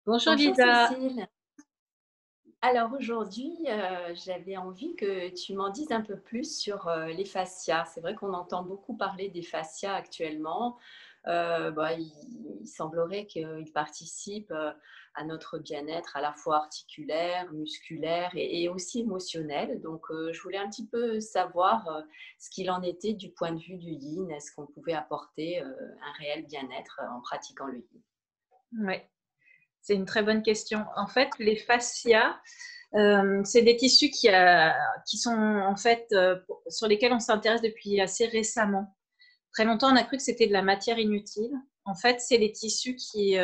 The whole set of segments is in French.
Bonjour Bonjour Lisa. Cécile. Alors aujourd'hui, j'avais envie que tu m'en dises un peu plus sur les fascias. C'est vrai qu'on entend beaucoup parler des fascias actuellement. Il semblerait qu'ils participent à notre bien-être à la fois articulaire, musculaire et aussi émotionnel. Donc, je voulais un petit peu savoir ce qu'il en était du point de vue du yin. Est-ce qu'on pouvait apporter un réel bien-être en pratiquant le yin? Ouais, c'est une très bonne question. En fait, les fascias, c'est des tissus qui sont en fait sur lesquels on s'intéresse depuis assez récemment. Très longtemps, on a cru que c'était de la matière inutile. En fait, c'est les tissus qui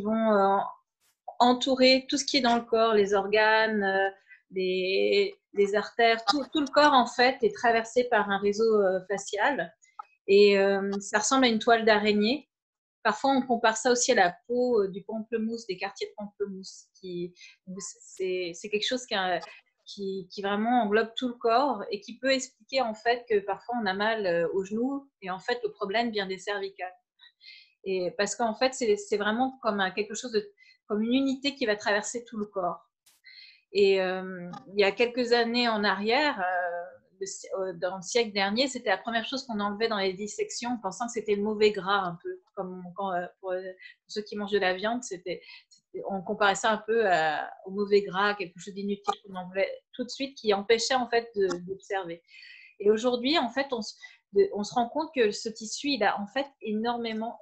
vont entourer tout ce qui est dans le corps, les organes, les artères, tout le corps en fait est traversé par un réseau facial et ça ressemble à une toile d'araignée. Parfois, on compare ça aussi à la peau du pamplemousse, des quartiers de pamplemousse. C'est quelque chose qui vraiment englobe tout le corps et qui peut expliquer en fait que parfois on a mal aux genoux et en fait le problème vient des cervicales. Et parce qu'en fait, c'est vraiment comme quelque chose comme une unité qui va traverser tout le corps. Et il y a quelques années en arrière, dans le siècle dernier, c'était la première chose qu'on enlevait dans les dissections, pensant que c'était le mauvais gras, un peu comme pour ceux qui mangent de la viande, on comparait ça un peu au mauvais gras, quelque chose d'inutile qu'on enlevait tout de suite, qui empêchait en fait d'observer. Et aujourd'hui, en fait, on se rend compte que ce tissu, il a en fait énormément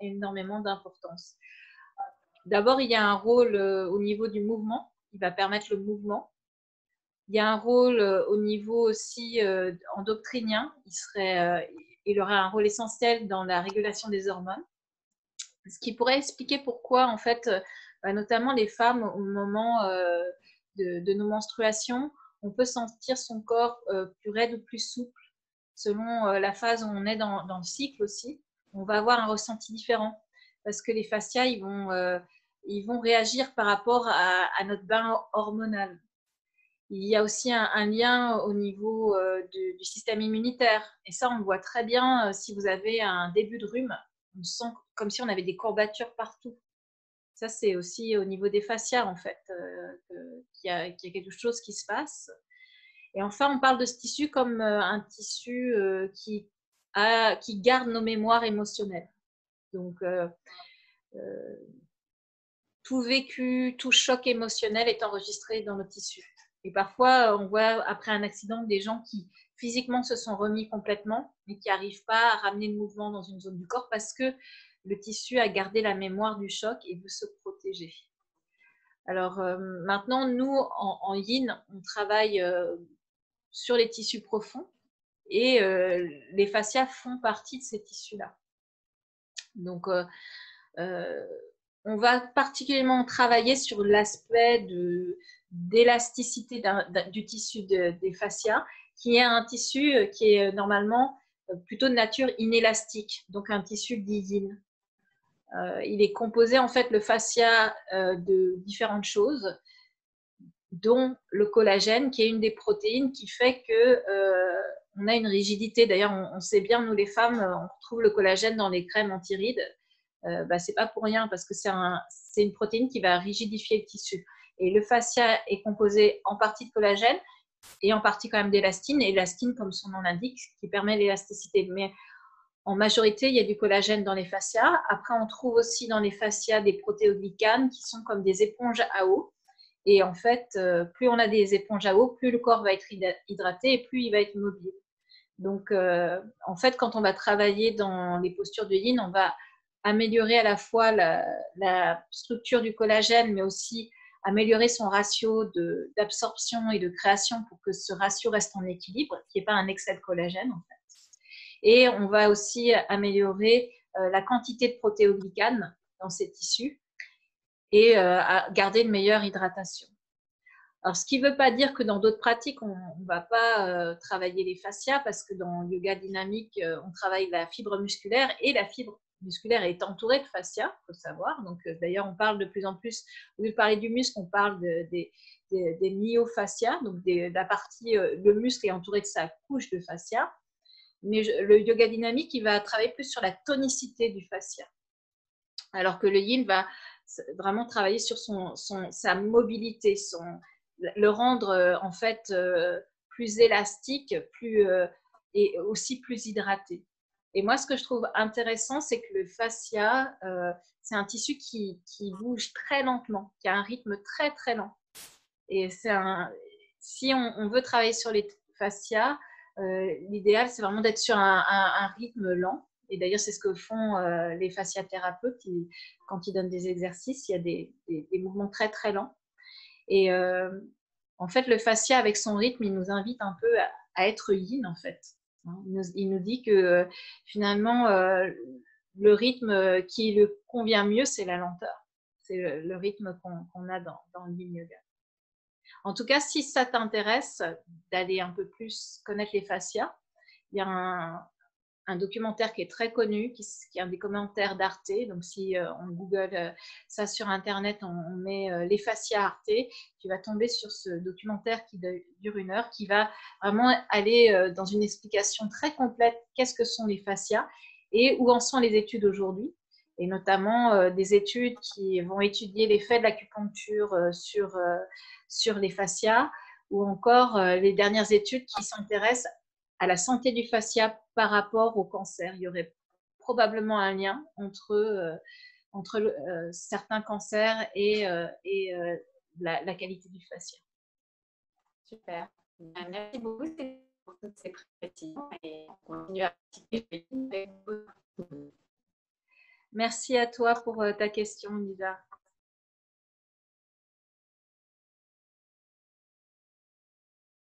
d'importance. D'abord, il y a un rôle au niveau du mouvement, il va permettre le mouvement. Il y a un rôle au niveau aussi endocrinien. Il aurait un rôle essentiel dans la régulation des hormones, ce qui pourrait expliquer pourquoi, en fait, notamment les femmes, au moment de nos menstruations, on peut sentir son corps plus raide ou plus souple, selon la phase où on est dans le cycle aussi. On va avoir un ressenti différent, parce que les fascias, ils vont réagir par rapport à notre bain hormonal. Il y a aussi un lien au niveau du système immunitaire. Et ça, on le voit très bien si vous avez un début de rhume. On sent comme si on avait des courbatures partout. Ça, c'est aussi au niveau des fascias, en fait, qu'il y a quelque chose qui se passe. Et enfin, on parle de ce tissu comme un tissu qui garde nos mémoires émotionnelles. Donc, euh, tout vécu, tout choc émotionnel est enregistré dans nos tissus. Et parfois, on voit après un accident des gens qui physiquement se sont remis complètement, mais qui n'arrivent pas à ramener le mouvement dans une zone du corps parce que le tissu a gardé la mémoire du choc et veut se protéger. Alors maintenant, nous, en yin, on travaille sur les tissus profonds et les fascias font partie de ces tissus-là. Donc, euh, on va particulièrement travailler sur l'aspect d'élasticité du tissu des fascias, qui est un tissu qui est normalement plutôt de nature inélastique, donc un tissu d'isine. Il est composé en fait le fascia de différentes choses, dont le collagène, qui est une des protéines qui fait que on a une rigidité. D'ailleurs, on sait bien, nous les femmes, on retrouve le collagène dans les crèmes anti-rides. C'est pas pour rien parce que c'est une protéine qui va rigidifier le tissu. Et le fascia est composé en partie de collagène et en partie quand même d'élastine. Et élastine, comme son nom l'indique, qui permet l'élasticité. Mais en majorité, il y a du collagène dans les fascias. Après, on trouve aussi dans les fascias des protéoglycanes qui sont comme des éponges à eau. Et en fait, plus on a des éponges à eau, plus le corps va être hydraté et plus il va être mobile. Donc, en fait, quand on va travailler dans les postures de yin, on va améliorer à la fois la structure du collagène, mais aussi améliorer son ratio d'absorption et de création pour que ce ratio reste en équilibre, qu'il n'y ait pas un excès de collagène, en fait. Et on va aussi améliorer la quantité de protéoglycanes dans ces tissus et garder une meilleure hydratation. Alors, ce qui ne veut pas dire que dans d'autres pratiques, on ne va pas travailler les fascias, parce que dans le yoga dynamique, on travaille la fibre musculaire et la fibre musculaire est entourée de fascias, il faut le savoir. Donc, d'ailleurs, on parle de plus en plus, au lieu de parler du muscle, on parle des myofascias, donc la partie, le muscle est entouré de sa couche de fascia. Mais le yoga dynamique, il va travailler plus sur la tonicité du fascia. Alors que le yin va vraiment travailler sur sa mobilité, le rendre en fait plus élastique, et aussi plus hydraté. Et moi, ce que je trouve intéressant, c'est que le fascia, c'est un tissu qui bouge très lentement, qui a un rythme très très lent. Et si on veut travailler sur les fascias, l'idéal, c'est vraiment d'être sur un rythme lent. Et d'ailleurs, c'est ce que font les fasciathérapeutes quand ils donnent des exercices. Il y a des mouvements très, très lents. Et en fait, le fascia, avec son rythme, il nous invite un peu à être yin, en fait. Il nous dit que finalement, le rythme qui lui convient mieux, c'est la lenteur. C'est le rythme qu'on a dans le yin yoga. En tout cas, si ça t'intéresse d'aller un peu plus connaître les fascias, il y a un documentaire qui est très connu, qui est un des commentaires d'Arte. Donc, si on google ça sur Internet, on met les fascias Arte, tu vas tomber sur ce documentaire qui dure 1 heure, qui va vraiment aller dans une explication très complète qu'est-ce que sont les fascias et où en sont les études aujourd'hui. Et notamment des études qui vont étudier l'effet de l'acupuncture sur les fascias, ou encore les dernières études qui s'intéressent à la santé du fascia par rapport au cancer. Il y aurait probablement un lien entre certains cancers et la qualité du fascia. Super. Merci beaucoup pour toutes ces précisions et on continue à pratiquer. Merci à toi pour ta question, Lisa.